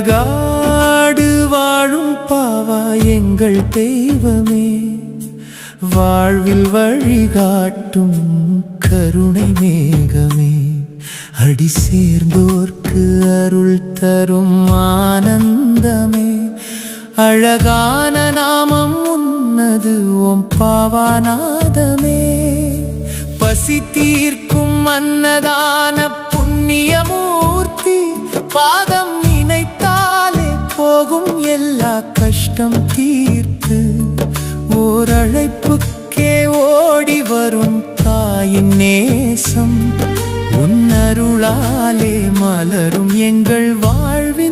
பாலகாடு வாழும் பாவா எங்கள் தெய்வமே, வாழ்வில் வழிகாட்டும் கருணை மேகமே, அடி சேர்ந்தோர்க்கு அருள் தரும் ஆனந்தமே, அழகான நாமம் உன்னது ஓம் பாவாநாதமே, பசி தீர்க்கும் அன்னதான புண்ணியமூர்த்தி, பாதம் நினைத்தாலே போகும் எல்லா கஷ்டம் தீர்த்து, ஓர் அழைப்புக்கே ஓடி வரும் தாயின் நேசம், உன்னருளாலே மலரும் எங்கள் வாழ்வில்